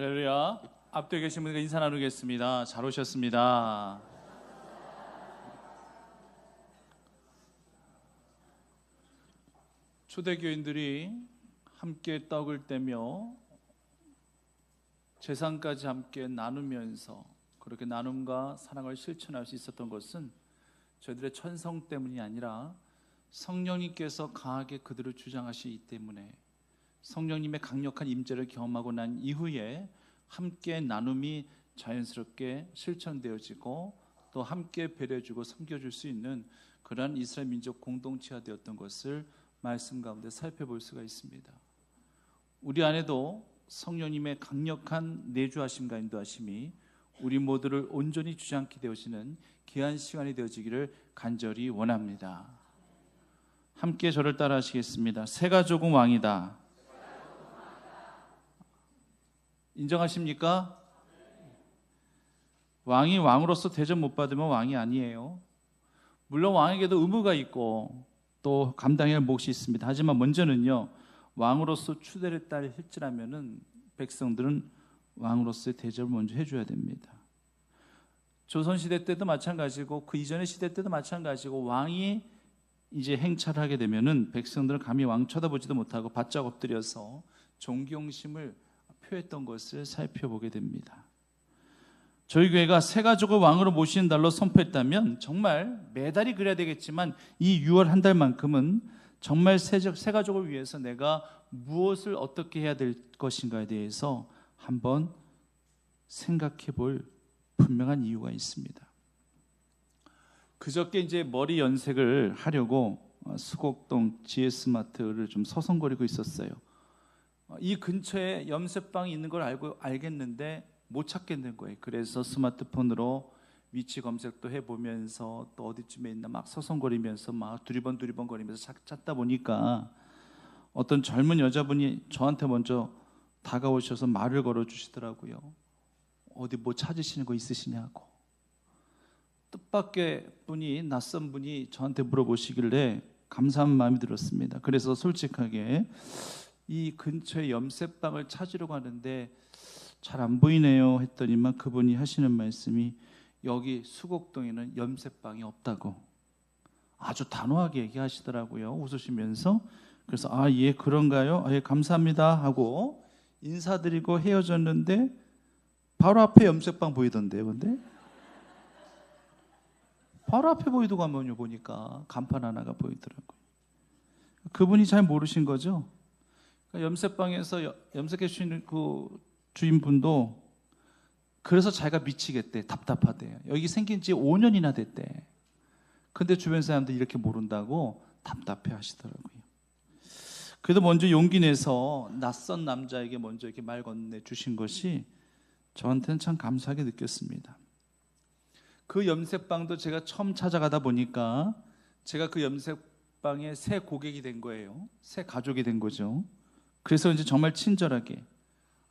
할렐루야. 앞뒤에 계신 분들과 인사 나누겠습니다. 잘 오셨습니다. 초대교인들이 함께 떡을 떼며 제상까지 함께 나누면서 그렇게 나눔과 사랑을 실천할 수 있었던 것은 저희들의 천성 때문이 아니라 성령님께서 강하게 그들을 주장하시기 때문에, 성령님의 강력한 임재를 경험하고 난 이후에 함께 나눔이 자연스럽게 실천되어지고 또 함께 배려해주고 섬겨줄 수 있는 그러한 이스라엘 민족 공동체가 되었던 것을 말씀 가운데 살펴볼 수가 있습니다. 우리 안에도 성령님의 강력한 내주하심과 인도하심이 우리 모두를 온전히 주장케 되어지는 귀한 시간이 되어지기를 간절히 원합니다. 함께 저를 따라 하시겠습니다. 새가 조금 왕이다. 인정하십니까? 왕이 왕으로서 대접 못 받으면 왕이 아니에요. 물론 왕에게도 의무가 있고 또 감당해야 할 몫이 있습니다. 하지만 먼저는요, 왕으로서 추대를 따라 할지라면은 백성들은 왕으로서의 대접을 먼저 해줘야 됩니다. 조선시대 때도 마찬가지고 그 이전의 시대 때도 마찬가지고, 왕이 이제 행차를 하게 되면은 백성들은 감히 왕 쳐다보지도 못하고 바짝 엎드려서 존경심을 표했던 것을 살펴보게 됩니다. 저희 교회가 새 가족을 왕으로 모시는 달로 선포했다면 정말 매달이 그래야 되겠지만 이 6월 한 달만큼은 정말 새 가족을 위해서 내가 무엇을 어떻게 해야 될 것인가에 대해서 한번 생각해 볼 분명한 이유가 있습니다. 그저께 이제 머리 염색을 하려고 수곡동 GS마트를 좀 서성거리고 있었어요. 이 근처에 염색방이 있는 걸 알겠는데 못 찾겠는 거예요. 그래서 스마트폰으로 위치 검색도 해보면서 또 어디쯤에 있나 막 서성거리면서 막 두리번 거리면서 찾다 보니까 어떤 젊은 여자분이 저한테 먼저 다가오셔서 말을 걸어주시더라고요. 어디 뭐 찾으시는 거 있으시냐고. 뜻밖의 분이, 낯선 분이 저한테 물어보시길래 감사한 마음이 들었습니다. 그래서 솔직하게 이 근처에 염색방을 찾으려고 하는데 잘 안 보이네요 했더니만 그분이 하시는 말씀이 여기 수곡동에는 염색방이 없다고 아주 단호하게 얘기하시더라고요. 웃으시면서. 그래서 예 그런가요? 예 감사합니다 하고 인사드리고 헤어졌는데 바로 앞에 염색방 보이던데요. 근데 바로 앞에 보이더군요. 보니까 간판 하나가 보이더라고요. 그분이 잘 모르신 거죠. 염색방에서 염색해 주시는 그 주인분도 그래서 자기가 미치겠대. 답답하대. 여기 생긴 지 5년이나 됐대. 근데 주변 사람들이 이렇게 모른다고 답답해 하시더라고요. 그래도 먼저 용기 내서 낯선 남자에게 먼저 이렇게 말 건네 주신 것이 저한테는 참 감사하게 느꼈습니다. 그 염색방도 제가 처음 찾아가다 보니까 제가 그 염색방의 새 고객이 된 거예요. 새 가족이 된 거죠. 그래서 이제 정말 친절하게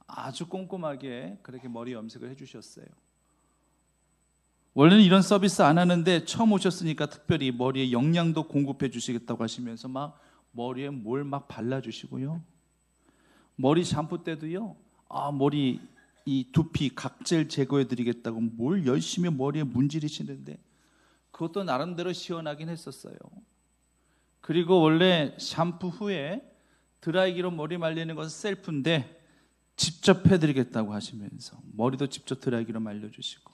아주 꼼꼼하게 그렇게 머리 염색을 해주셨어요. 원래는 이런 서비스 안 하는데 처음 오셨으니까 특별히 머리에 영양도 공급해 주시겠다고 하시면서 막 머리에 뭘 막 발라주시고요. 머리 샴푸 때도요. 머리 이 두피 각질 제거해 드리겠다고 뭘 열심히 머리에 문지르시는데 그것도 나름대로 시원하긴 했었어요. 그리고 원래 샴푸 후에 드라이기로 머리 말리는 것은 셀프인데 직접 해드리겠다고 하시면서 머리도 직접 드라이기로 말려주시고,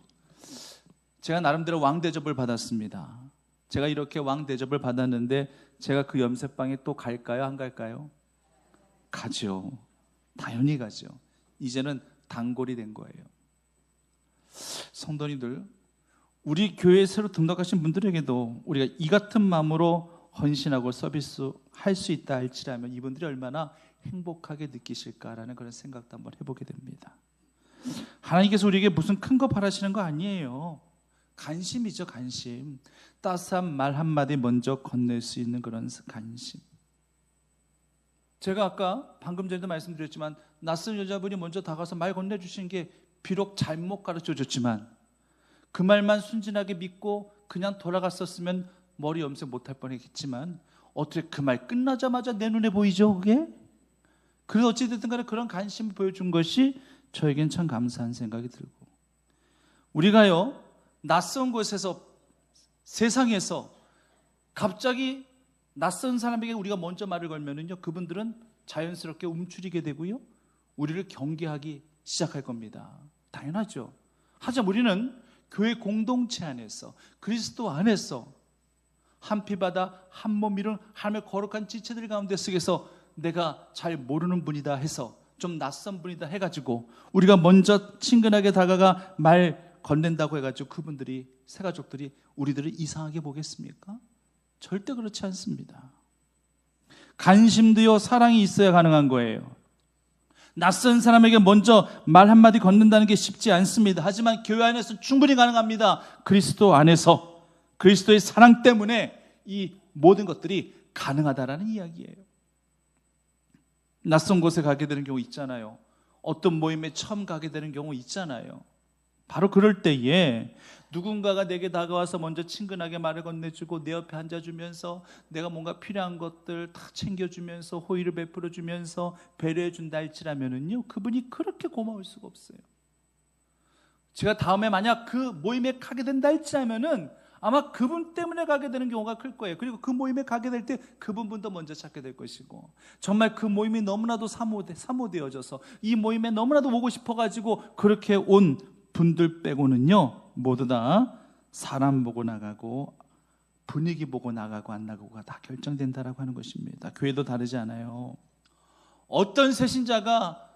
제가 나름대로 왕 대접을 받았습니다. 제가 이렇게 왕 대접을 받았는데 제가 그 염색방에 또 갈까요? 안 갈까요? 가죠. 당연히 가죠. 이제는 단골이 된 거예요. 성도님들, 우리 교회에 새로 등록하신 분들에게도 우리가 이 같은 마음으로 헌신하고 서비스할 수 있다 할지라면 이분들이 얼마나 행복하게 느끼실까라는 그런 생각도 한번 해보게 됩니다. 하나님께서 우리에게 무슨 큰 거 바라시는 거 아니에요. 관심이죠, 관심. 따스한 말 한마디 먼저 건넬 수 있는 그런 관심. 제가 아까 방금 전에도 말씀드렸지만 낯선 여자분이 먼저 다가서 말 건네주신 게 비록 잘못 가르쳐줬지만 그 말만 순진하게 믿고 그냥 돌아갔었으면 머리 염색 못할 뻔했겠지만 어떻게 그 말 끝나자마자 내 눈에 보이죠, 그게? 그래서 어찌됐든 간에 그런 관심을 보여준 것이 저에겐 참 감사한 생각이 들고, 우리가요 낯선 곳에서, 세상에서 갑자기 낯선 사람에게 우리가 먼저 말을 걸면은요, 그분들은 자연스럽게 움츠리게 되고요, 우리를 경계하기 시작할 겁니다. 당연하죠. 하지만 우리는 교회 공동체 안에서, 그리스도 안에서 한 피바다 한 몸 이룬 하나님의 거룩한 지체들 가운데 속에서 내가 잘 모르는 분이다 해서, 좀 낯선 분이다 해가지고 우리가 먼저 친근하게 다가가 말 건넨다고 해가지고 그분들이, 새가족들이 우리들을 이상하게 보겠습니까? 절대 그렇지 않습니다. 관심도요 사랑이 있어야 가능한 거예요. 낯선 사람에게 먼저 말 한마디 건넨다는 게 쉽지 않습니다. 하지만 교회 안에서 충분히 가능합니다. 그리스도 안에서, 그리스도의 사랑 때문에 이 모든 것들이 가능하다라는 이야기예요. 낯선 곳에 가게 되는 경우 있잖아요. 어떤 모임에 처음 가게 되는 경우 있잖아요. 바로 그럴 때에 누군가가 내게 다가와서 먼저 친근하게 말을 건네주고 내 옆에 앉아주면서 내가 뭔가 필요한 것들 다 챙겨주면서 호의를 베풀어주면서 배려해준다 할지라면은요, 그분이 그렇게 고마울 수가 없어요. 제가 다음에 만약 그 모임에 가게 된다 할지라면은 아마 그분 때문에 가게 되는 경우가 클 거예요. 그리고 그 모임에 가게 될 때 그분도 먼저 찾게 될 것이고, 정말 그 모임이 너무나도 사모되어져서 이 모임에 너무나도 오고 싶어가지고 그렇게 온 분들 빼고는요, 모두 다 사람 보고 나가고 분위기 보고 나가고 안 나가고가 다 결정된다라고 하는 것입니다. 교회도 다르지 않아요. 어떤 새신자가,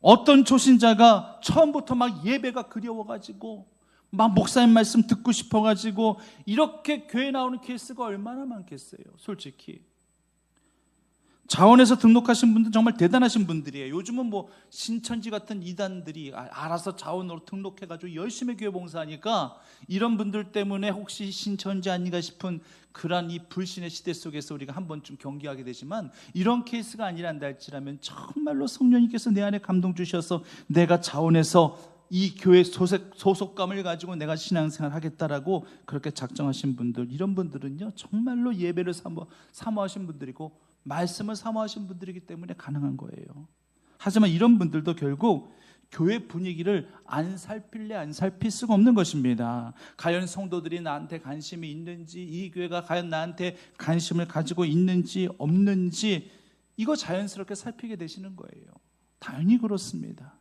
어떤 초신자가 처음부터 막 예배가 그리워가지고 막 목사님 말씀 듣고 싶어가지고 이렇게 교회 나오는 케이스가 얼마나 많겠어요. 솔직히 자원에서 등록하신 분들 정말 대단하신 분들이에요. 요즘은 뭐 신천지 같은 이단들이 알아서 자원으로 등록해가지고 열심히 교회 봉사하니까 이런 분들 때문에 혹시 신천지 아닌가 싶은 그러한 이 불신의 시대 속에서 우리가 한 번쯤 경계하게 되지만, 이런 케이스가 아니란다 할지라면 정말로 성령님께서 내 안에 감동 주셔서 내가 자원에서 이 교회 소속감을 가지고 내가 신앙생활 하겠다라고 그렇게 작정하신 분들, 이런 분들은요 정말로 예배를 사모하신 분들이고 말씀을 사모하신 분들이기 때문에 가능한 거예요. 하지만 이런 분들도 결국 교회 분위기를 안 살필 수가 없는 것입니다. 과연 성도들이 나한테 관심이 있는지, 이 교회가 과연 나한테 관심을 가지고 있는지 없는지, 이거 자연스럽게 살피게 되시는 거예요. 당연히 그렇습니다.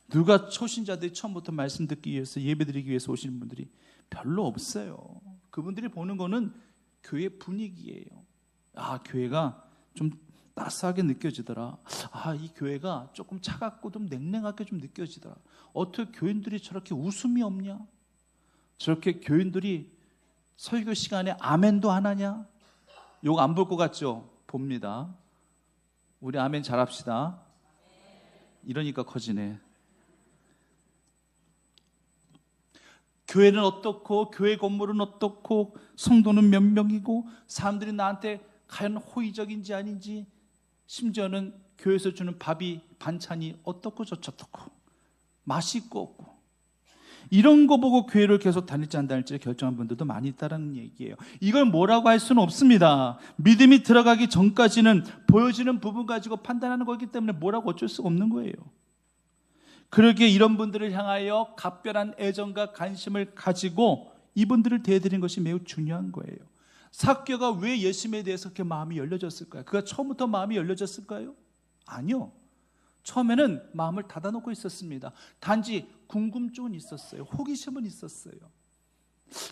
누가 초신자들이 처음부터 말씀 듣기 위해서, 예배드리기 위해서 오시는 분들이 별로 없어요. 그분들이 보는 거는 교회 분위기예요. 교회가 좀 따스하게 느껴지더라. 이 교회가 조금 차갑고 좀 냉랭하게 좀 느껴지더라. 어떻게 교인들이 저렇게 웃음이 없냐? 저렇게 교인들이 설교 시간에 아멘도 안 하냐? 요거 안 볼 것 같죠? 봅니다. 우리 아멘 잘합시다. 이러니까 커지네. 교회는 어떻고, 교회 건물은 어떻고, 성도는 몇 명이고, 사람들이 나한테 과연 호의적인지 아닌지, 심지어는 교회에서 주는 반찬이 어떻고 저렇고 맛이 있고 없고, 이런 거 보고 교회를 계속 다닐지 안 다닐지 결정한 분들도 많이 있다는 얘기예요. 이걸 뭐라고 할 수는 없습니다. 믿음이 들어가기 전까지는 보여지는 부분 가지고 판단하는 거기 때문에 뭐라고 어쩔 수가 없는 거예요. 그러기에 이런 분들을 향하여 각별한 애정과 관심을 가지고 이분들을 대해드리는 것이 매우 중요한 거예요. 삭개가 왜 예수님에 대해서 그렇게 마음이 열려졌을까요? 그가 처음부터 마음이 열려졌을까요? 아니요. 처음에는 마음을 닫아놓고 있었습니다. 단지 궁금증은 있었어요. 호기심은 있었어요.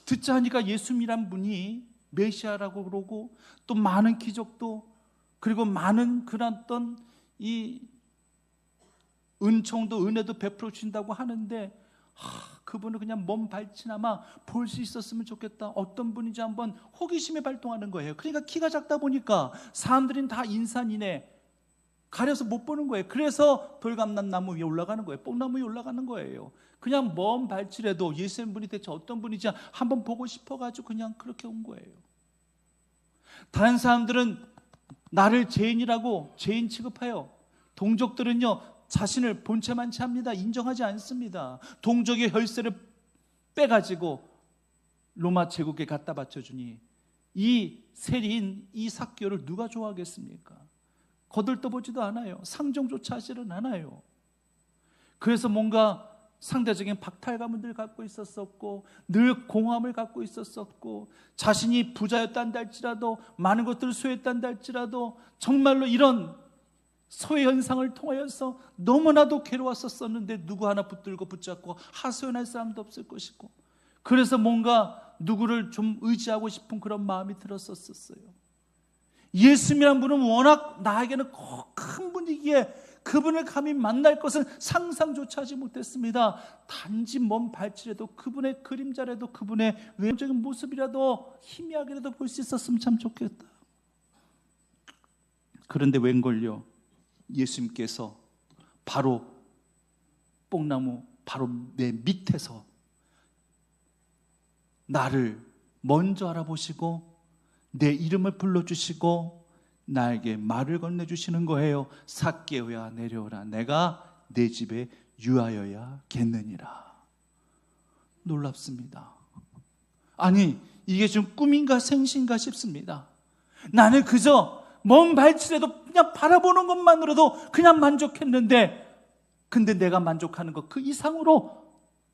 듣자 하니까 예수님이란 분이 메시아라고 그러고, 또 많은 기적도, 그리고 많은 그런 어떤 이 은총도 은혜도 베풀어 주신다고 하는데, 그분을 그냥 몸 발치나마 볼 수 있었으면 좋겠다. 어떤 분인지 한번 호기심에 발동하는 거예요. 그러니까 키가 작다 보니까 사람들은 다 인산이네, 가려서 못 보는 거예요. 그래서 돌감난 나무 위에 올라가는 거예요. 뽕나무 위에 올라가는 거예요. 그냥 몸 발치라도 예수님 분이 대체 어떤 분인지 한번 보고 싶어가지고 그냥 그렇게 온 거예요. 다른 사람들은 나를 죄인이라고 죄인 취급해요. 동족들은요 자신을 본체만 취합니다. 인정하지 않습니다. 동족의 혈세를 빼가지고 로마 제국에 갖다 바쳐주니 이 세리인 이 삭개오를 누가 좋아하겠습니까? 거들떠보지도 않아요. 상종조차 하지는 않아요. 그래서 뭔가 상대적인 박탈감을 늘 갖고 있었었고, 늘 공허함을 갖고 있었었고, 자신이 부자였단다 할지라도, 많은 것들을 소유했단다 할지라도 정말로 이런 소외 현상을 통하여서 너무나도 괴로웠었었는데 누구 하나 붙들고 붙잡고 하소연할 사람도 없을 것이고, 그래서 뭔가 누구를 좀 의지하고 싶은 그런 마음이 들었었어요. 예수님이란 분은 워낙 나에게는 큰 분이기에 그분을 감히 만날 것은 상상조차 하지 못했습니다. 단지 먼 발치라도 그분의 그림자라도 그분의 외적인 모습이라도 희미하게라도 볼 수 있었으면 참 좋겠다. 그런데 웬걸요, 예수님께서 바로 뽕나무 바로 내 밑에서 나를 먼저 알아보시고 내 이름을 불러주시고 나에게 말을 건네주시는 거예요. 삭개오야 내려오라, 내가 내 집에 유하여야겠느니라. 놀랍습니다. 아니, 이게 좀 꿈인가 생신가 싶습니다. 나는 그저 먼 발치라도 그냥 바라보는 것만으로도 그냥 만족했는데, 근데 내가 만족하는 것 그 이상으로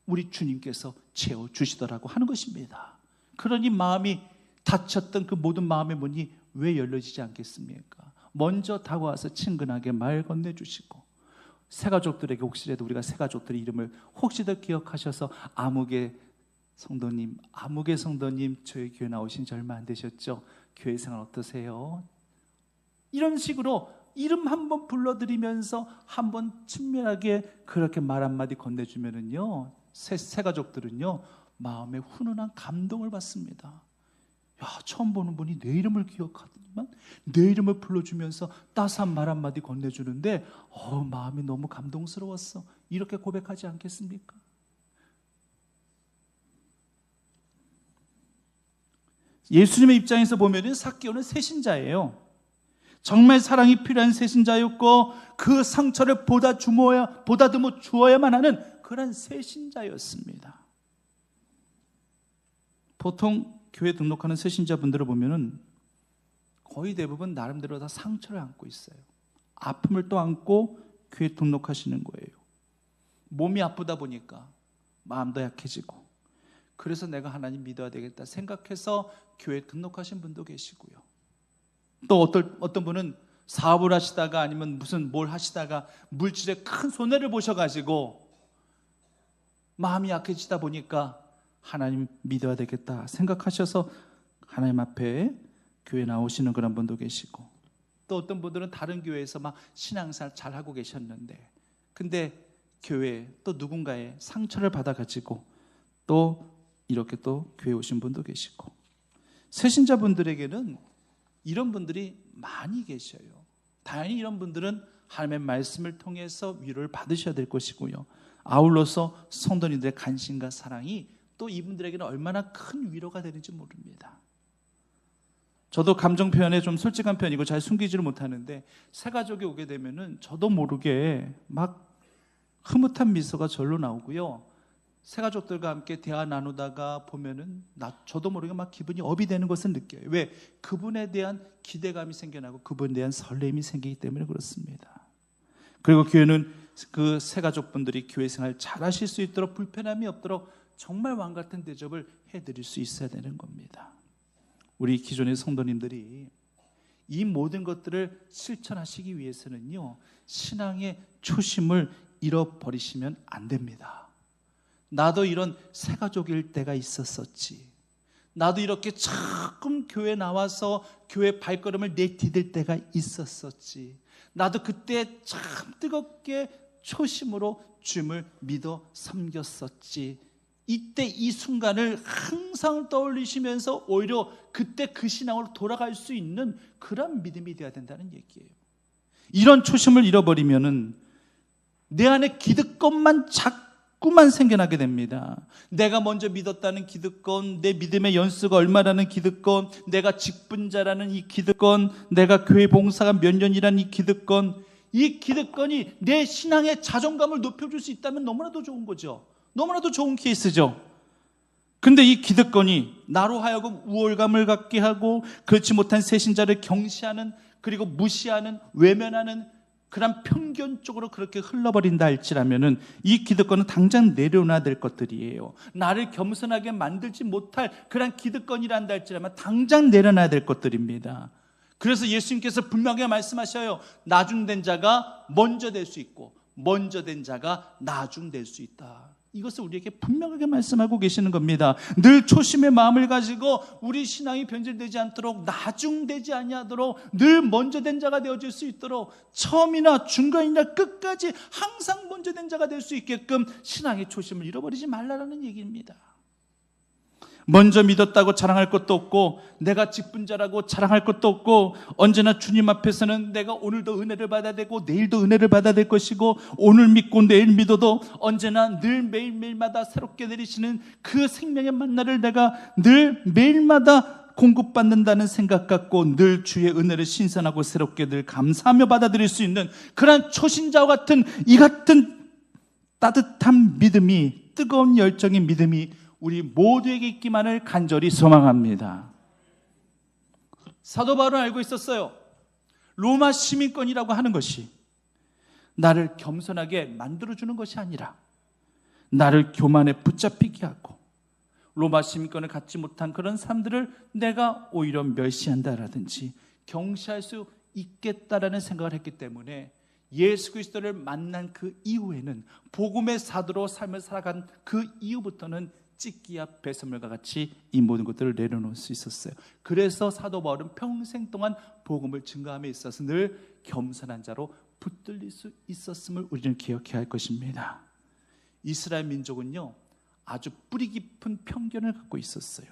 우리 주님께서 채워주시더라고 하는 것입니다. 그러니 마음이 닫혔던 그 모든 마음의 문이 왜 열려지지 않겠습니까? 먼저 다가와서 친근하게 말 건네주시고, 새가족들에게 혹시라도 우리가 새가족들의 이름을 혹시 더 기억하셔서 아무개 성도님 저희 교회 나오신 지 얼마 안 되셨죠? 교회 생활 어떠세요? 이런 식으로 이름 한번 불러드리면서 한번 친밀하게 그렇게 말 한마디 건네주면은요, 새가족들은요 마음에 훈훈한 감동을 받습니다. 야, 처음 보는 분이 내 이름을 기억하더니만 내 이름을 불러주면서 따스한 말 한마디 건네주는데 마음이 너무 감동스러웠어. 이렇게 고백하지 않겠습니까? 예수님의 입장에서 보면 삭개오는 새신자예요. 정말 사랑이 필요한 새신자였고 그 상처를 보다듬어 주어야만 하는 그런 새신자였습니다. 보통 교회 등록하는 새신자분들을 보면은 거의 대부분 나름대로 다 상처를 안고 있어요. 아픔을 또 안고 교회 등록하시는 거예요. 몸이 아프다 보니까 마음도 약해지고, 그래서 내가 하나님 믿어야 되겠다 생각해서 교회 등록하신 분도 계시고요. 또 어떤 분은 사업을 하시다가 아니면 무슨 뭘 하시다가 물질에 큰 손해를 보셔가지고 마음이 약해지다 보니까 하나님 믿어야 되겠다 생각하셔서 하나님 앞에 교회 나오시는 그런 분도 계시고, 또 어떤 분들은 다른 교회에서 막 신앙생활 잘하고 계셨는데 근데 교회에 또 누군가의 상처를 받아가지고 또 이렇게 또 교회 오신 분도 계시고, 새신자분들에게는 이런 분들이 많이 계셔요. 당연히 이런 분들은 하나님의 말씀을 통해서 위로를 받으셔야 될 것이고요. 아울러서 성도님들의 관심과 사랑이 또 이분들에게는 얼마나 큰 위로가 되는지 모릅니다. 저도 감정 표현에 좀 솔직한 편이고 잘 숨기지를 못하는데 새가족이 오게 되면은 저도 모르게 막 흐뭇한 미소가 절로 나오고요. 새가족들과 함께 대화 나누다가 보면은 저도 모르게 막 기분이 업이 되는 것을 느껴요. 왜? 그분에 대한 기대감이 생겨나고 그분에 대한 설렘이 생기기 때문에 그렇습니다. 그리고 교회는 그 새가족분들이 교회 생활 잘 하실 수 있도록 불편함이 없도록 정말 왕같은 대접을 해드릴 수 있어야 되는 겁니다. 우리 기존의 성도님들이 이 모든 것들을 실천하시기 위해서는요, 신앙의 초심을 잃어버리시면 안 됩니다. 나도 이런 새가족일 때가 있었었지. 나도 이렇게 조금 교회 나와서 교회 발걸음을 내디딜 때가 있었었지. 나도 그때 참 뜨겁게 초심으로 주님을 믿어 섬겼었지. 이때 이 순간을 항상 떠올리시면서 오히려 그때 그 신앙으로 돌아갈 수 있는 그런 믿음이 되어야 된다는 얘기예요. 이런 초심을 잃어버리면은 내 안에 기득권만 자꾸만 생겨나게 됩니다. 내가 먼저 믿었다는 기득권, 내 믿음의 연수가 얼마라는 기득권, 내가 직분자라는 이 기득권, 내가 교회 봉사가 몇 년이라는 이 기득권, 이 기득권이 내 신앙의 자존감을 높여줄 수 있다면 너무나도 좋은 거죠. 너무나도 좋은 케이스죠. 근데 이 기득권이 나로 하여금 우월감을 갖게 하고 그렇지 못한 새신자를 경시하는, 그리고 무시하는, 외면하는 그런 편견 쪽으로 그렇게 흘러버린다 할지라면은 이 기득권은 당장 내려놔야 될 것들이에요. 나를 겸손하게 만들지 못할 그런 기득권이란다 할지라면 당장 내려놔야 될 것들입니다. 그래서 예수님께서 분명하게 말씀하셔요. 나중된 자가 먼저 될 수 있고 먼저 된 자가 나중될 수 있다. 이것을 우리에게 분명하게 말씀하고 계시는 겁니다. 늘 초심의 마음을 가지고 우리 신앙이 변질되지 않도록, 나중되지 아니하도록 늘 먼저 된 자가 되어질 수 있도록, 처음이나 중간이나 끝까지 항상 먼저 된 자가 될 수 있게끔 신앙의 초심을 잃어버리지 말라라는 얘기입니다. 먼저 믿었다고 자랑할 것도 없고, 내가 직분자라고 자랑할 것도 없고, 언제나 주님 앞에서는 내가 오늘도 은혜를 받아야 되고 내일도 은혜를 받아야 될 것이고, 오늘 믿고 내일 믿어도 언제나 늘 매일매일마다 새롭게 내리시는 그 생명의 만나를 내가 늘 매일마다 공급받는다는 생각 갖고 늘 주의 은혜를 신선하고 새롭게 늘 감사하며 받아들일 수 있는 그런 초신자와 같은 이 같은 따뜻한 믿음이, 뜨거운 열정의 믿음이 우리 모두에게 있기만을 간절히 소망합니다. 사도 바울은 알고 있었어요. 로마 시민권이라고 하는 것이 나를 겸손하게 만들어주는 것이 아니라 나를 교만에 붙잡히게 하고 로마 시민권을 갖지 못한 그런 사람들을 내가 오히려 멸시한다라든지 경시할 수 있겠다라는 생각을 했기 때문에 예수 그리스도를 만난 그 이후에는, 복음의 사도로 삶을 살아간 그 이후부터는 찢기와 배설물과 같이 이 모든 것들을 내려놓을 수 있었어요. 그래서 사도 바울은 평생 동안 복음을 증거함에 있어서 늘 겸손한 자로 붙들릴 수 있었음을 우리는 기억해야 할 것입니다. 이스라엘 민족은요, 아주 뿌리 깊은 편견을 갖고 있었어요.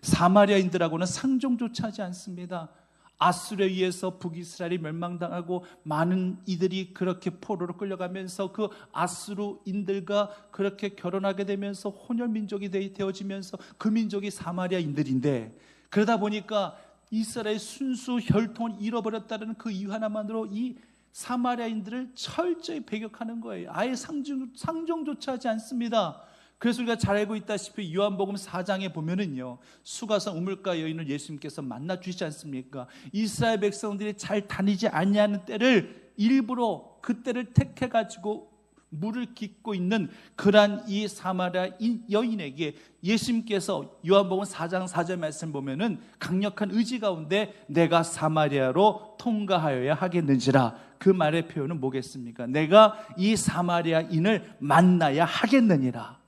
사마리아인들하고는 상종조차 하지 않습니다. 아수르에 의해서 북이스라엘이 멸망당하고 많은 이들이 그렇게 포로로 끌려가면서 그 아수르인들과 그렇게 결혼하게 되면서 혼혈민족이 되어지면서 그 민족이 사마리아인들인데, 그러다 보니까 이스라엘의 순수 혈통을 잃어버렸다는 그 이유 하나만으로 이 사마리아인들을 철저히 배격하는 거예요. 아예 상종조차 하지 않습니다. 그래서 우리가 잘 알고 있다시피 요한복음 4장에 보면은요, 수가성 우물가 여인을 예수님께서 만나 주시지 않습니까? 이스라엘 백성들이 잘 다니지 아니하는 때를 일부러 그 때를 택해 가지고 물을 깃고 있는 그러한 이 사마리아 여인에게 예수님께서 요한복음 4장 4절 말씀 보면은 강력한 의지 가운데 내가 사마리아로 통과하여야 하겠는지라, 그 말의 표현은 뭐겠습니까? 내가 이 사마리아인을 만나야 하겠느니라.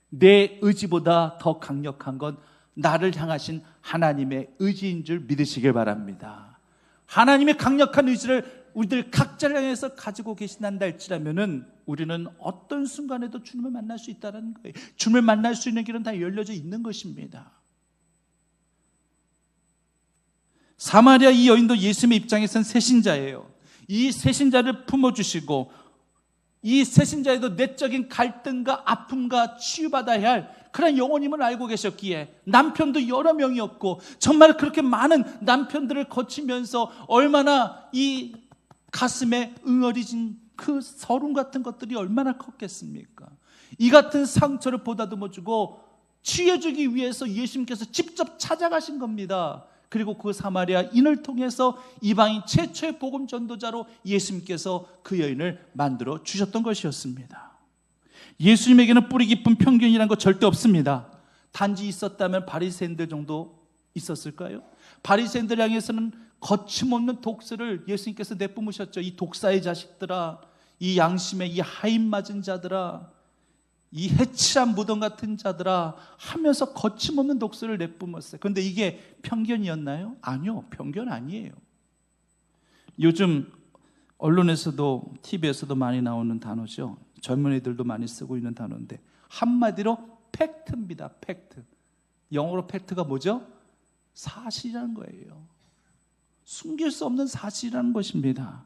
내 의지보다 더 강력한 건 나를 향하신 하나님의 의지인 줄 믿으시길 바랍니다. 하나님의 강력한 의지를 우리들 각자를 향해서 가지고 계신다 할지라면은 우리는 어떤 순간에도 주님을 만날 수 있다는 거예요. 주님을 만날 수 있는 길은 다 열려져 있는 것입니다. 사마리아 이 여인도 예수님의 입장에서는 새신자예요. 이 새신자를 품어주시고 이 새신자에도 내적인 갈등과 아픔과 치유받아야 할 그런 영혼임을 알고 계셨기에, 남편도 여러 명이었고 정말 그렇게 많은 남편들을 거치면서 얼마나 이 가슴에 응어리진 그 서름 같은 것들이 얼마나 컸겠습니까? 이 같은 상처를 보다도 못 주고 치유해주기 위해서 예수님께서 직접 찾아가신 겁니다. 그리고 그 사마리아인을 통해서 이방인 최초의 복음 전도자로 예수님께서 그 여인을 만들어 주셨던 것이었습니다. 예수님에게는 뿌리 깊은 편견이라는 것 절대 없습니다. 단지 있었다면 바리새인들 정도 있었을까요? 바리새인들 향해서는 거침없는 독설을 예수님께서 내뿜으셨죠. 이 독사의 자식들아, 이 양심의 이 하인 맞은 자들아, 이 해칠한 무덤 같은 자들아 하면서 거침없는 독설을 내뿜었어요. 그런데 이게 편견이었나요? 아니요, 편견 아니에요. 요즘 언론에서도 TV에서도 많이 나오는 단어죠. 젊은이들도 많이 쓰고 있는 단어인데 한마디로 팩트입니다. 팩트. 영어로 팩트가 뭐죠? 사실이라는 거예요. 숨길 수 없는 사실이라는 것입니다.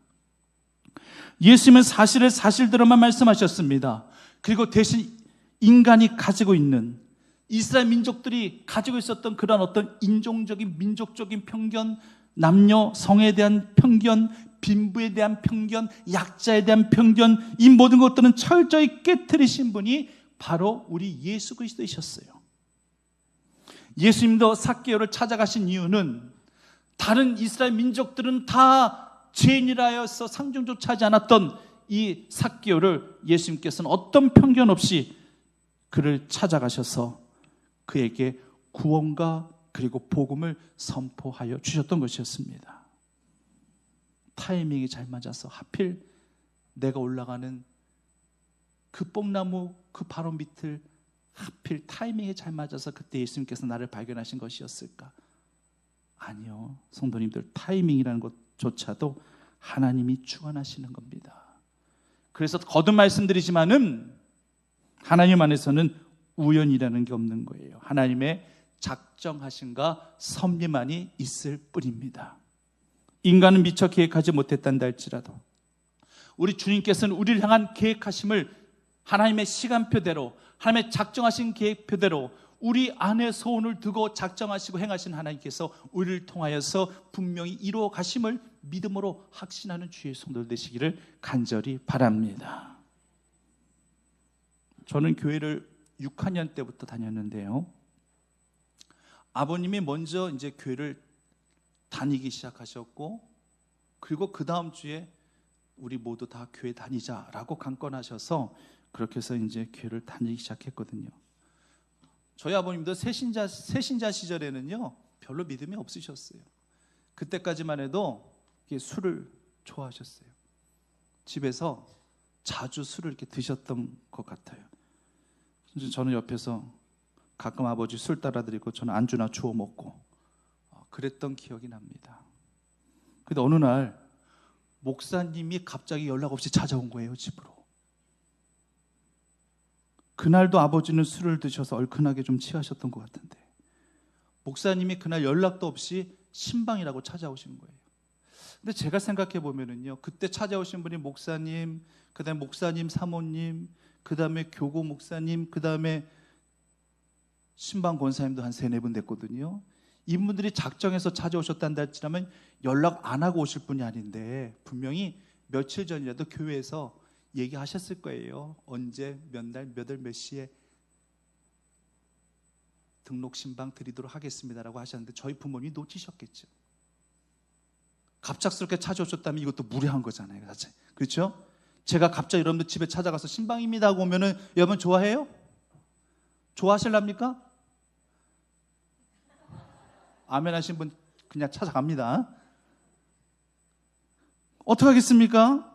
예수님은 사실을 사실대로만 말씀하셨습니다. 그리고 대신 인간이 가지고 있는, 이스라엘 민족들이 가지고 있었던 그런 어떤 인종적인 민족적인 편견, 남녀 성에 대한 편견, 빈부에 대한 편견, 약자에 대한 편견, 이 모든 것들은 철저히 깨트리신 분이 바로 우리 예수 그리스도이셨어요. 예수님도 삭개오를 찾아가신 이유는 다른 이스라엘 민족들은 다 죄인이라여서 상종조차 하지 않았던 이 삭개오를 예수님께서는 어떤 편견 없이 그를 찾아가셔서 그에게 구원과 그리고 복음을 선포하여 주셨던 것이었습니다. 타이밍이 잘 맞아서 하필 내가 올라가는 그 뽕나무 그 바로 밑을 하필 타이밍이 잘 맞아서 그때 예수님께서 나를 발견하신 것이었을까? 아니요. 성도님들, 타이밍이라는 것조차도 하나님이 주관하시는 겁니다. 그래서 거듭 말씀드리지만은 하나님 안에서는 우연이라는 게 없는 거예요. 하나님의 작정하심과 섭리만이 있을 뿐입니다. 인간은 미처 계획하지 못했단다 할지라도 우리 주님께서는 우리를 향한 계획하심을 하나님의 시간표대로, 하나님의 작정하신 계획표대로 우리 안에 소원을 두고 작정하시고 행하신 하나님께서 우리를 통하여서 분명히 이루어 가심을 믿음으로 확신하는 주의 성도들 되시기를 간절히 바랍니다. 저는 교회를 6학년 때부터 다녔는데요, 아버님이 먼저 이제 교회를 다니기 시작하셨고, 그리고 그 다음 주에 우리 모두 다 교회 다니자라고 강권하셔서 그렇게 해서 이제 교회를 다니기 시작했거든요. 저희 아버님도 새신자 시절에는요 별로 믿음이 없으셨어요. 그때까지만 해도 술을 좋아하셨어요. 집에서 자주 술을 이렇게 드셨던 것 같아요. 저는 옆에서 가끔 아버지 술 따라드리고 저는 안주나 주워 먹고 그랬던 기억이 납니다. 근데 어느 날 목사님이 갑자기 연락 없이 찾아온 거예요, 집으로. 그날도 아버지는 술을 드셔서 얼큰하게 좀 취하셨던 것 같은데 목사님이 그날 연락도 없이 신방이라고 찾아오신 거예요. 근데 제가 생각해 보면은요, 그때 찾아오신 분이 목사님, 그 다음에 목사님 사모님, 그 다음에 교구 목사님, 그 다음에 신방 권사님도 한 3-4분 됐거든요. 이분들이 작정해서 찾아오셨단다 할지라면 연락 안 하고 오실 분이 아닌데 분명히 며칠 전이라도 교회에서 얘기하셨을 거예요. 언제, 몇 날, 몇 월, 몇 시에 등록 신방 드리도록 하겠습니다라고 하셨는데 저희 부모님이 놓치셨겠죠. 갑작스럽게 찾아오셨다면 이것도 무례한 거잖아요, 그렇죠? 제가 갑자기 여러분들 집에 찾아가서 신방입니다 하고 오면은 여러분 좋아해요? 좋아하실랍니까? 아멘 하신 분 그냥 찾아갑니다. 어떻게 하겠습니까?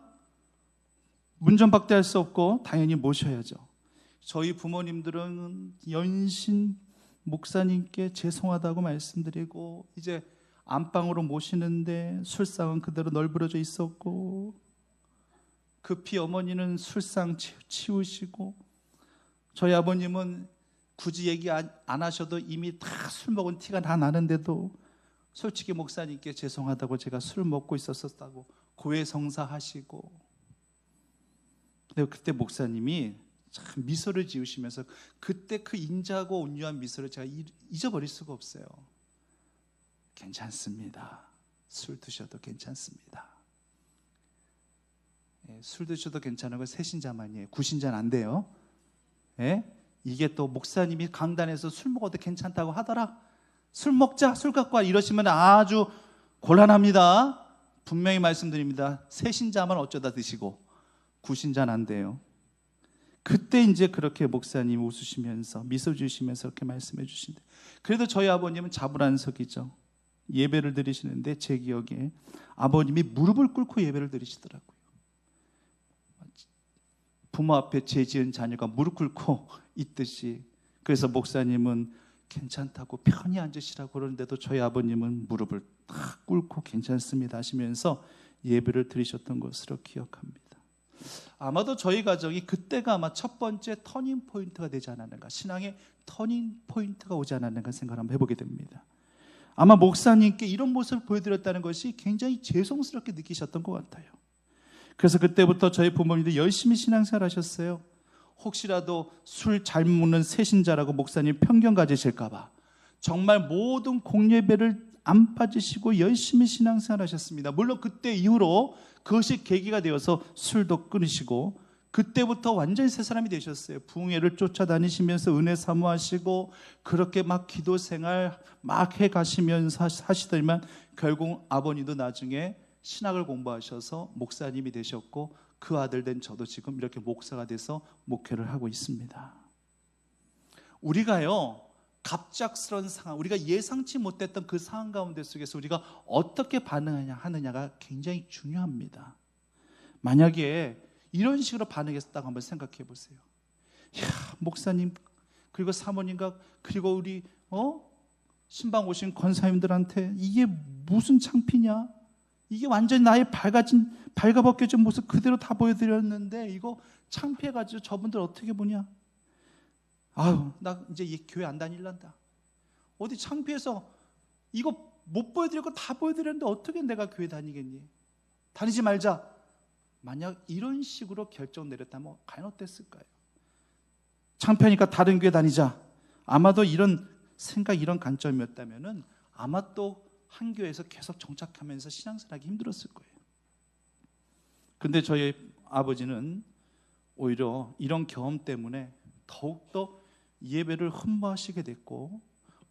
문전박대할 수 없고 당연히 모셔야죠. 저희 부모님들은 연신 목사님께 죄송하다고 말씀드리고 이제 안방으로 모시는데 술상은 그대로 널브러져 있었고 급히 어머니는 술상 치우시고 저희 아버님은 굳이 얘기 안 하셔도 이미 다 술 먹은 티가 다 나는데도 솔직히 목사님께 죄송하다고 제가 술 먹고 있었다고 고해성사하시고, 근데 그때 목사님이 참 미소를 지으시면서 그때 그 인자하고 온유한 미소를 제가 잊어버릴 수가 없어요. 괜찮습니다. 술 드셔도 괜찮습니다. 술 드셔도 괜찮은 건 새신자만이에요. 구신자는 안 돼요. 이게 또 목사님이 강단에서 술 먹어도 괜찮다고 하더라, 술 먹자, 술 갖고 와, 이러시면 아주 곤란합니다. 분명히 말씀드립니다. 새신자만 어쩌다 드시고 구신자는 안 돼요. 그때 이제 그렇게 목사님이 웃으시면서 미소 지으시면서 그렇게 말씀해 주신대. 그래도 저희 아버님은 자불안석이죠. 예배를 드리시는데 제 기억에 아버님이 무릎을 꿇고 예배를 드리시더라고요. 부모 앞에 죄 지은 자녀가 무릎 꿇고 있듯이. 그래서 목사님은 괜찮다고 편히 앉으시라고 그러는데도 저희 아버님은 무릎을 탁 꿇고 괜찮습니다 하시면서 예배를 드리셨던 것으로 기억합니다. 아마도 저희 가정이 그때가 아마 첫 번째 터닝 포인트가 되지 않았는가, 신앙의 터닝 포인트가 오지 않았는가 생각을 한번 해보게 됩니다. 아마 목사님께 이런 모습을 보여드렸다는 것이 굉장히 죄송스럽게 느끼셨던 것 같아요. 그래서 그때부터 저희 부모님도 열심히 신앙생활 하셨어요. 혹시라도 술 잘 먹는 새신자라고 목사님 편견 가지실까 봐 정말 모든 공예배를 안 빠지시고 열심히 신앙생활 하셨습니다. 물론 그때 이후로 그것이 계기가 되어서 술도 끊으시고 그때부터 완전히 새 사람이 되셨어요. 부흥회를 쫓아다니시면서 은혜 사모하시고 그렇게 막 기도생활 막 해가시면서 하시더니만 결국 아버님도 나중에 신학을 공부하셔서 목사님이 되셨고 그 아들 된 저도 지금 이렇게 목사가 돼서 목회를 하고 있습니다. 우리가요, 갑작스러운 상황, 우리가 예상치 못했던 그 상황 가운데 속에서 우리가 어떻게 반응하느냐가 굉장히 중요합니다. 만약에 이런 식으로 반응했다고 한번 생각해 보세요. 야, 목사님 그리고 사모님과 그리고 우리 신방 오신 권사님들한테 이게 무슨 창피냐? 이게 완전히 나의 발가벗겨진 모습 그대로 다 보여드렸는데 이거 창피해가지고 저분들 어떻게 보냐? 아유, 나 이제 이 교회 안 다닐란다. 어디 창피해서 이거 못 보여드릴 거 다 보여드렸는데 어떻게 내가 교회 다니겠니? 다니지 말자. 만약 이런 식으로 결정 내렸다면 과연 어땠을까요? 창피하니까 다른 교회 다니자. 아마도 이런 생각, 이런 관점이었다면은 아마 또 한 교회에서 계속 정착하면서 신앙생활하기 힘들었을 거예요. 그런데 저희 아버지는 오히려 이런 경험 때문에 더욱더 예배를 흠모하시게 됐고,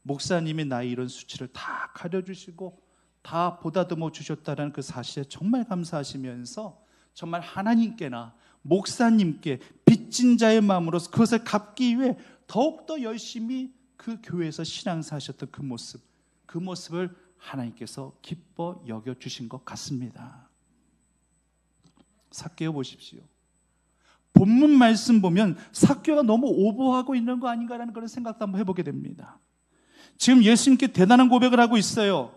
목사님이 나의 이런 수치를 다 가려주시고 다 보다듬어 주셨다는 그 사실에 정말 감사하시면서 정말 하나님께나 목사님께 빚진 자의 마음으로 그것을 갚기 위해 더욱더 열심히 그 교회에서 신앙사하셨던 그 모습을 하나님께서 기뻐 여겨주신 것 같습니다. 삭개오 보십시오. 본문 말씀 보면 삭개오가 너무 오버하고 있는 거 아닌가라는 그런 생각도 한번 해보게 됩니다. 지금 예수님께 대단한 고백을 하고 있어요.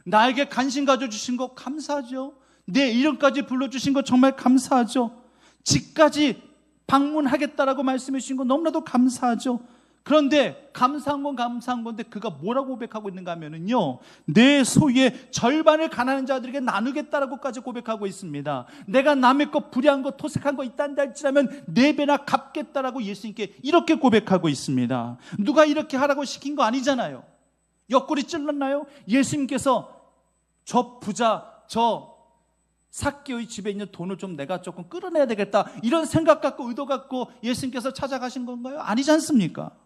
나에게 관심 가져주신 거 감사하죠. 내 이름까지 불러주신 거 정말 감사하죠. 집까지 방문하겠다라고 말씀해 주신 거 너무나도 감사하죠. 그런데 감사한 건 감사한 건데 그가 뭐라고 고백하고 있는가 하면은요, 내 소유의 절반을 가난한 자들에게 나누겠다라고까지 고백하고 있습니다. 내가 남의 것, 불의한 것, 토색한 거 있단다 할지라면 4배나 갚겠다라고 예수님께 이렇게 고백하고 있습니다. 누가 이렇게 하라고 시킨 거 아니잖아요. 옆구리 찔렀나요? 예수님께서 저 부자, 저 삭개오의 집에 있는 돈을 좀 내가 조금 끌어내야 되겠다, 이런 생각 갖고 의도 갖고 예수님께서 찾아가신 건가요? 아니지 않습니까?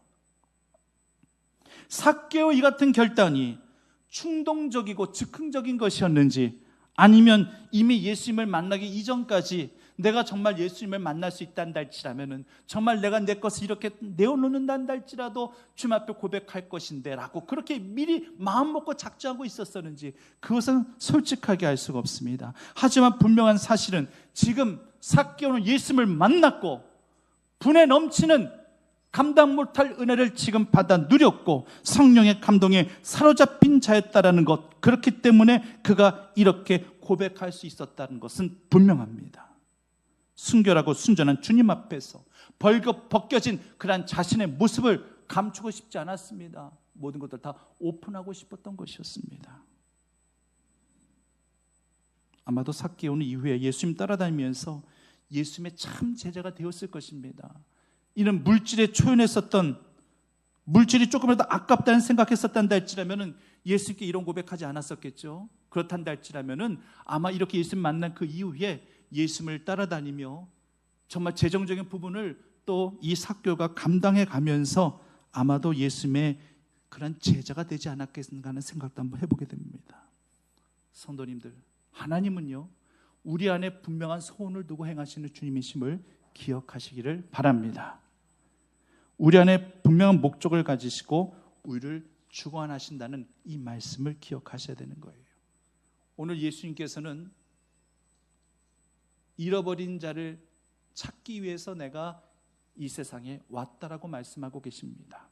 삭개오 이 같은 결단이 충동적이고 즉흥적인 것이었는지, 아니면 이미 예수님을 만나기 이전까지 내가 정말 예수님을 만날 수 있단다 할지라면 정말 내가 내 것을 이렇게 내어놓는단다 할지라도 주님 앞에 고백할 것인데 라고 그렇게 미리 마음 먹고 작정하고 있었었는지, 그것은 솔직하게 알 수가 없습니다. 하지만 분명한 사실은 지금 삭개오는 예수님을 만났고 분에 넘치는 감당 못할 은혜를 지금 받아 누렸고 성령의 감동에 사로잡힌 자였다라는 것, 그렇기 때문에 그가 이렇게 고백할 수 있었다는 것은 분명합니다. 순결하고 순전한 주님 앞에서 벌겋 벗겨진 그런 자신의 모습을 감추고 싶지 않았습니다. 모든 것들 다 오픈하고 싶었던 것이었습니다. 아마도 삭개오는 이후에 예수님 따라다니면서 예수님의 참 제자가 되었을 것입니다. 이런 물질에 초연했었던, 물질이 조금이라도 아깝다는 생각했었단다 할지라면 예수님께 이런 고백하지 않았었겠죠. 그렇단다 할지라면 아마 이렇게 예수님 만난 그 이후에 예수님을 따라다니며 정말 재정적인 부분을 또 이 삭개오가 감당해 가면서 아마도 예수님의 그런 제자가 되지 않았겠는가 하는 생각도 한번 해보게 됩니다. 성도님들, 하나님은요, 우리 안에 분명한 소원을 두고 행하시는 주님이심을 기억하시기를 바랍니다. 우리 안에 분명한 목적을 가지시고 우리를 주관하신다는 이 말씀을 기억하셔야 되는 거예요. 오늘 예수님께서는 잃어버린 자를 찾기 위해서 내가 이 세상에 왔다라고 말씀하고 계십니다.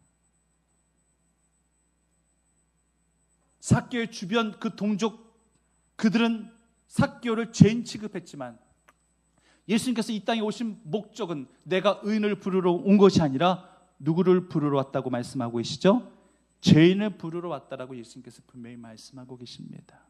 삭개오의 주변 그 동족, 그들은 삭개오를 죄인 취급했지만 예수님께서 이 땅에 오신 목적은 내가 의인을 부르러 온 것이 아니라 누구를 부르러 왔다고 말씀하고 계시죠? 죄인을 부르러 왔다라고 예수님께서 분명히 말씀하고 계십니다.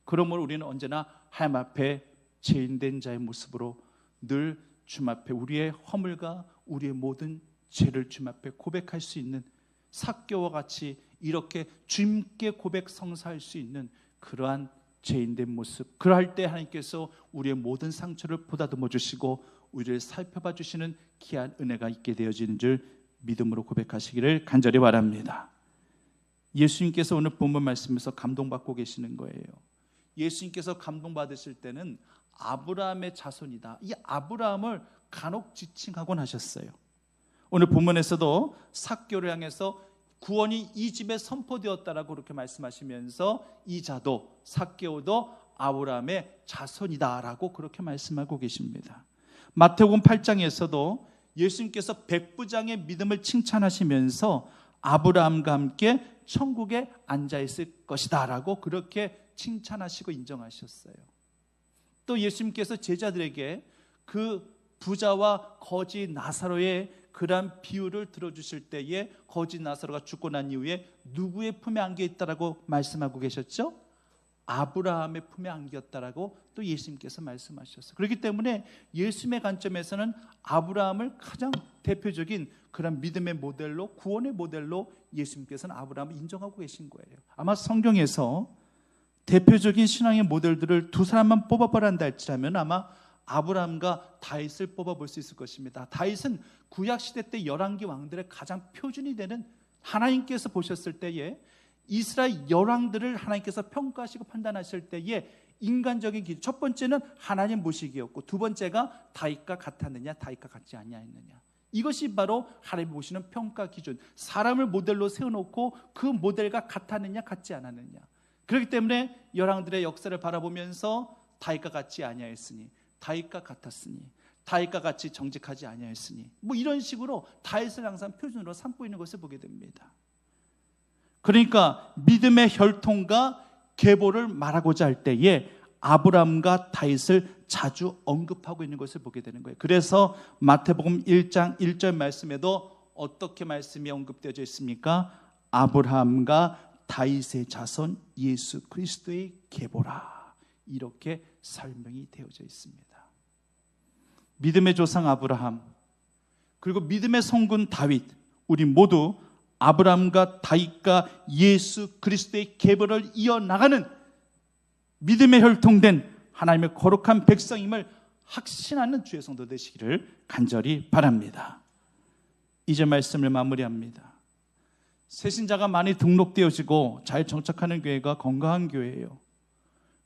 그러므로 우리는 언제나 하나님 앞에 죄인된 자의 모습으로 늘 주님 앞에 우리의 허물과 우리의 모든 죄를 주님 앞에 고백할 수 있는, 삭개오와 같이 이렇게 주님께 고백 성사할 수 있는 그러한 죄인된 모습, 그럴 때 하나님께서 우리의 모든 상처를 보다듬어 주시고 우리를 살펴봐 주시는 귀한 은혜가 있게 되어지는 줄 믿음으로 고백하시기를 간절히 바랍니다. 예수님께서 오늘 본문 말씀에서 감동받고 계시는 거예요. 예수님께서 감동받으실 때는 아브라함의 자손이다, 이 아브라함을 간혹 지칭하곤 하셨어요. 오늘 본문에서도 삭개오를 향해서 구원이 이 집에 선포되었다라고 그렇게 말씀하시면서 이 자도 삭개오도 아브라함의 자손이다라고 그렇게 말씀하고 계십니다. 마태복음 8장에서도 예수님께서 백부장의 믿음을 칭찬하시면서 아브라함과 함께 천국에 앉아있을 것이다 라고 그렇게 칭찬하시고 인정하셨어요. 또 예수님께서 제자들에게 그 부자와 거지 나사로의 그러한 비유를 들어주실 때에 거지 나사로가 죽고 난 이후에 누구의 품에 안겨있다라고 말씀하고 계셨죠? 아브라함의 품에 안겼다라고 또 예수님께서 말씀하셨어요. 그렇기 때문에 예수님의 관점에서는 아브라함을 가장 대표적인 그런 믿음의 모델로, 구원의 모델로 예수님께서는 아브라함을 인정하고 계신 거예요. 아마 성경에서 대표적인 신앙의 모델들을 두 사람만 뽑아보란다 할지라면 아마 아브라함과 다윗을 뽑아볼 수 있을 것입니다. 다윗은 구약시대 때 열왕기 왕들의 가장 표준이 되는, 하나님께서 보셨을 때에 이스라엘 열왕들을 하나님께서 평가하시고 판단하실 때에 인간적인 기준, 첫 번째는 하나님 모시기였고 두 번째가 다윗과 같았느냐 다윗과 같지 아니하였느냐, 이것이 바로 하나님 보시는 평가 기준, 사람을 모델로 세워놓고 그 모델과 같았느냐 같지 않았느냐. 그렇기 때문에 열왕들의 역사를 바라보면서 다윗과 같지 아니하였으니, 다윗과 같았으니, 다윗과 같이 정직하지 아니하였으니, 뭐 이런 식으로 다윗을 항상 표준으로 삼고 있는 것을 보게 됩니다. 그러니까 믿음의 혈통과 계보를 말하고자 할 때에 아브라함과 다윗을 자주 언급하고 있는 것을 보게 되는 거예요. 그래서 마태복음 1장 1절 말씀에도 어떻게 말씀이 언급되어져 있습니까? 아브라함과 다윗의 자손 예수 그리스도의 계보라, 이렇게 설명이 되어져 있습니다. 믿음의 조상 아브라함, 그리고 믿음의 성군 다윗, 우리 모두 아브라함과 다윗과 예수 그리스도의 계보를 이어나가는 믿음의 혈통된 하나님의 거룩한 백성임을 확신하는 주의 성도 되시기를 간절히 바랍니다. 이제 말씀을 마무리합니다. 새신자가 많이 등록되어지고 잘 정착하는 교회가 건강한 교회예요.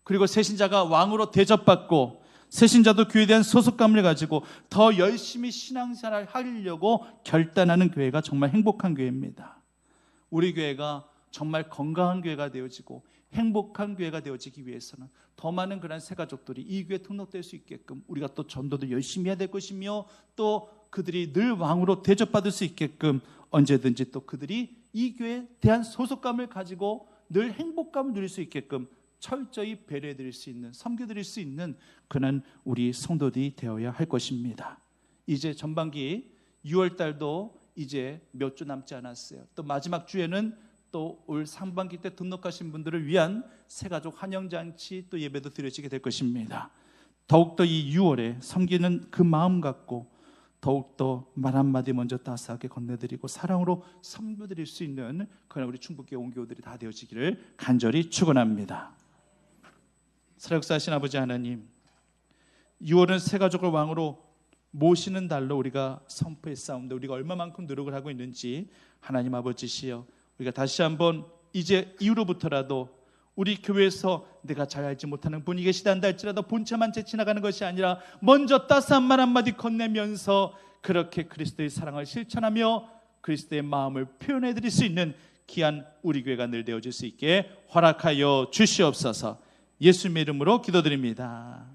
그리고 새신자가 왕으로 대접받고 새신자도 교회에 대한 소속감을 가지고 더 열심히 신앙생활을 하려고 결단하는 교회가 정말 행복한 교회입니다. 우리 교회가 정말 건강한 교회가 되어지고 행복한 교회가 되어지기 위해서는 더 많은 그런 새가족들이 이 교회에 등록될 수 있게끔 우리가 또 전도도 열심히 해야 될 것이며, 또 그들이 늘 왕으로 대접받을 수 있게끔 언제든지 또 그들이 이 교회에 대한 소속감을 가지고 늘 행복감을 누릴 수 있게끔 철저히 배려해 드릴 수 있는, 섬겨 드릴 수 있는 그런 우리 성도들이 되어야 할 것입니다. 이제 전반기 6월 달도 이제 몇 주 남지 않았어요. 또 마지막 주에는 또 올 상반기 때 등록하신 분들을 위한 새가족 환영잔치 또 예배도 드려지게 될 것입니다. 더욱더 이 6월에 섬기는 그 마음 갖고 더욱더 말 한마디 먼저 따스하게 건네드리고 사랑으로 섬겨드릴 수 있는 그런 우리 충북교회 온교들이 다 되어지기를 간절히 축원합니다. 살아역사하신 아버지 하나님, 6월은 새가족을 왕으로 모시는 달로 우리가 선포했사옵니다. 우리가 얼마만큼 노력을 하고 있는지 하나님 아버지시여, 우리가 다시 한번 이제 이후로부터라도 우리 교회에서 내가 잘 알지 못하는 분이 계시다 할지라도 본체만 제 지나가는 것이 아니라 먼저 따스한 말 한마디 건네면서 그렇게 그리스도의 사랑을 실천하며 그리스도의 마음을 표현해 드릴 수 있는 귀한 우리 교회가 늘 되어질 수 있게 허락하여 주시옵소서. 예수님의 이름으로 기도드립니다.